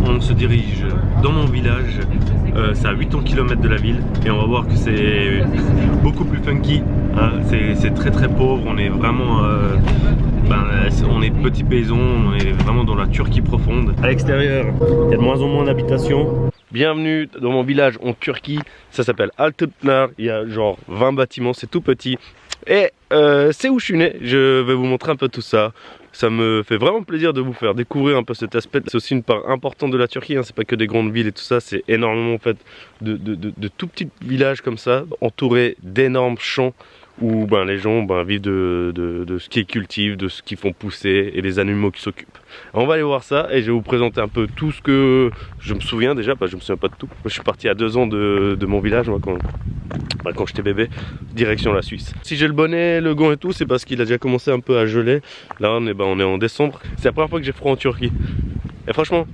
on se dirige dans mon village. C'est à 800 km de la ville et on va voir que c'est beaucoup plus funky. Hein. C'est très très pauvre. On est vraiment, on est petit paysan. On est vraiment dans la Turquie profonde. À l'extérieur, il y a de moins en moins d'habitations. Bienvenue dans mon village en Turquie. Ça s'appelle Altınpınar. Il y a genre 20 bâtiments. C'est tout petit. Et c'est où je suis né. Je vais vous montrer un peu tout ça. Ça me fait vraiment plaisir de vous faire découvrir un peu cet aspect. C'est aussi une part importante de la Turquie, hein. C'est pas que des grandes villes et tout ça, c'est énormément en fait de tout petits villages comme ça, entourés d'énormes champs où les gens vivent de ce qu'ils cultivent, de ce qu'ils font pousser et des animaux qui s'occupent. On va aller voir ça et je vais vous présenter un peu tout ce que je me souviens déjà, je me souviens pas de tout. Moi, je suis parti à 2 ans de mon village moi, quand j'étais bébé, direction la Suisse. Si j'ai le bonnet, le gant et tout, c'est parce qu'il a déjà commencé un peu à geler. Là on est en décembre, c'est la première fois que j'ai froid en Turquie. Et franchement,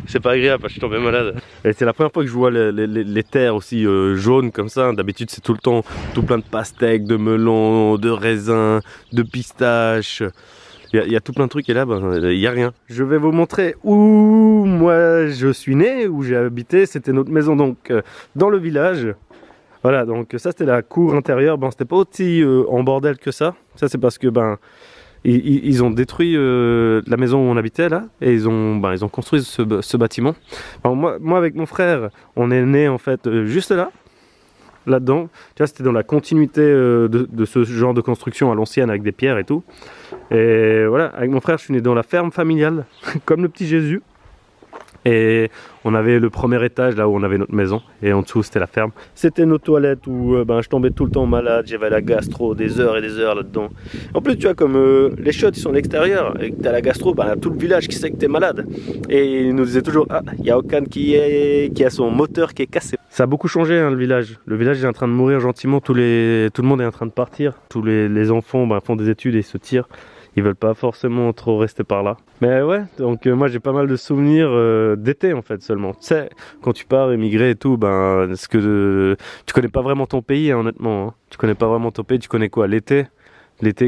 c'est pas agréable, je suis tombé malade. Et c'est la première fois que je vois les terres aussi jaunes comme ça. D'habitude c'est tout le temps tout plein de pastèques, de melons, de raisins, de pistaches. Il y a tout plein de trucs et là il n'y a rien. Je vais vous montrer où moi je suis né, où j'ai habité. C'était notre maison donc dans le village. Voilà, donc ça c'était la cour intérieure. C'était pas aussi en bordel que ça. Ça c'est parce que ils ont détruit la maison où on habitait là et ils ont construit ce bâtiment. Alors, moi avec mon frère, on est né en fait juste là-dedans. Tu vois, c'était dans la continuité de ce genre de construction à l'ancienne avec des pierres et tout. Et voilà, avec mon frère, je suis né dans la ferme familiale, comme le petit Jésus. Et on avait le premier étage là où on avait notre maison et en dessous c'était la ferme. C'était nos toilettes où je tombais tout le temps malade, j'avais la gastro des heures et des heures là-dedans. En plus tu vois comme les chiottes ils sont à l'extérieur et que t'as la gastro, tout le village qui sait que t'es malade. Et ils nous disaient toujours il y a Okan qui a son moteur qui est cassé. Ça a beaucoup changé hein, le village. Le village est en train de mourir gentiment, tout le monde est en train de partir. Tous les enfants font des études et ils se tirent. Ils veulent pas forcément trop rester par là. Mais ouais, donc moi j'ai pas mal de souvenirs d'été en fait seulement. Tu sais, quand tu pars émigrer et tout, tu connais pas vraiment ton pays hein, honnêtement. Hein. Tu connais pas vraiment ton pays, tu connais quoi? L'été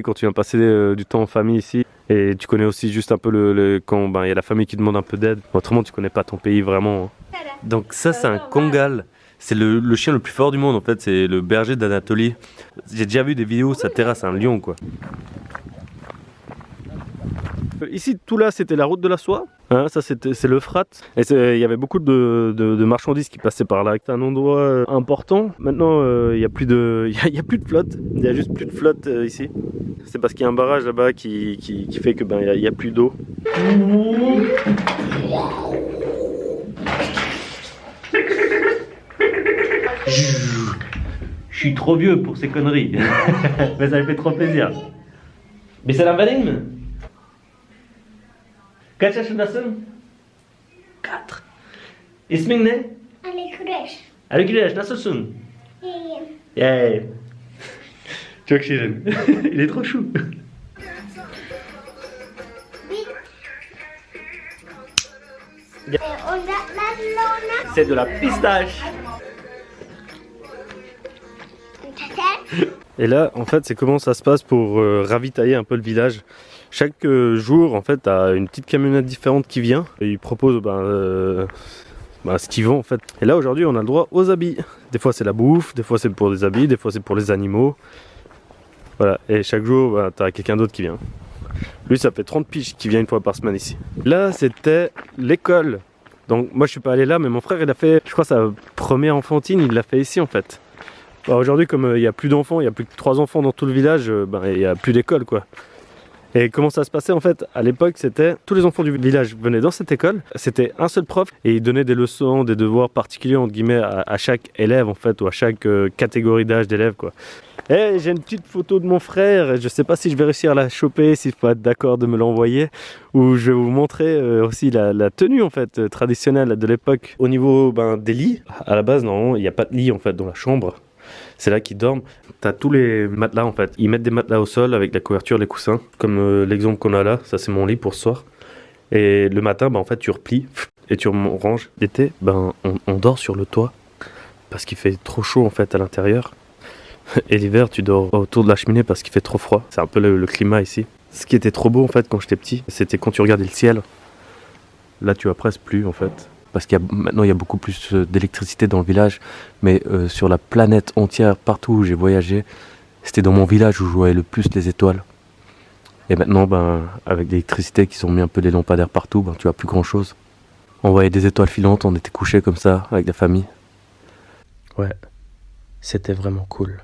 quand tu viens passer du temps en famille ici. Et tu connais aussi juste un peu quand il y a la famille qui demande un peu d'aide. Autrement tu connais pas ton pays vraiment. Hein. Donc ça c'est un Kangal. C'est le chien le plus fort du monde en fait, c'est le berger d'Anatolie. J'ai déjà vu des vidéos, sa terrasse, un lion quoi. Ici, tout là, c'était la route de la soie. Hein, ça, c'est l'Euphrate. Et il y avait beaucoup de marchandises qui passaient par là. C'est un endroit important. Maintenant, il n'y a plus de flotte. Il n'y a juste plus de flotte ici. C'est parce qu'il y a un barrage là-bas qui fait que il n'y a plus d'eau. Je suis trop vieux pour ces conneries. Mais ça me fait trop plaisir. Mais c'est la vanille. Kaç yaşındasın? 4. İsmin ne? Ali Güreş. Ali Güreş, nasılsın? İyiyim. Yeah. Çok şirin. Il est trop chou. C'est de la pistache. Et là, en fait, c'est comment ça se passe pour ravitailler un peu le village. Chaque jour, en fait, t'as une petite camionnette différente qui vient et ils proposent ce qu'ils vendent en fait. Et là, aujourd'hui, on a le droit aux habits. Des fois, c'est la bouffe, des fois, c'est pour des habits, des fois, c'est pour les animaux. Voilà. Et chaque jour, t'as quelqu'un d'autre qui vient. Lui, ça fait 30 piges qu'il vient une fois par semaine ici. Là, c'était l'école. Donc, moi, je suis pas allé là, mais mon frère, il a fait, je crois, sa première enfantine, il l'a fait ici en fait. Aujourd'hui, comme il n'y a plus d'enfants, il n'y a plus que 3 enfants dans tout le village, il n'y a plus d'école quoi. Et comment ça se passait en fait? À l'époque, c'était tous les enfants du village venaient dans cette école. C'était un seul prof et il donnait des leçons, des devoirs particuliers entre guillemets à chaque élève en fait, ou à chaque catégorie d'âge d'élèves quoi. Et j'ai une petite photo de mon frère. Je sais pas si je vais réussir à la choper, s'il faut être d'accord de me l'envoyer, où je vais vous montrer aussi la tenue en fait traditionnelle de l'époque. Au niveau des lits, à la base normalement il n'y a pas de lit en fait dans la chambre. C'est là qu'ils dorment. T'as tous les matelas en fait. Ils mettent des matelas au sol avec la couverture, les coussins. Comme l'exemple qu'on a là, ça c'est mon lit pour ce soir. Et le matin, en fait, tu replies et tu ranges. L'été, on dort sur le toit parce qu'il fait trop chaud en fait à l'intérieur. Et l'hiver, tu dors autour de la cheminée parce qu'il fait trop froid. C'est un peu le climat ici. Ce qui était trop beau en fait quand j'étais petit, c'était quand tu regardais le ciel. Là, tu vois presque plus en fait. parce maintenant il y a beaucoup plus d'électricité dans le village, mais sur la planète entière, partout où j'ai voyagé, c'était dans mon village où je voyais le plus les étoiles. Et maintenant, avec l'électricité qui sont mis un peu des lampadaires partout, tu vois plus grand chose. On voyait des étoiles filantes, on était couchés comme ça avec la famille. Ouais, c'était vraiment cool.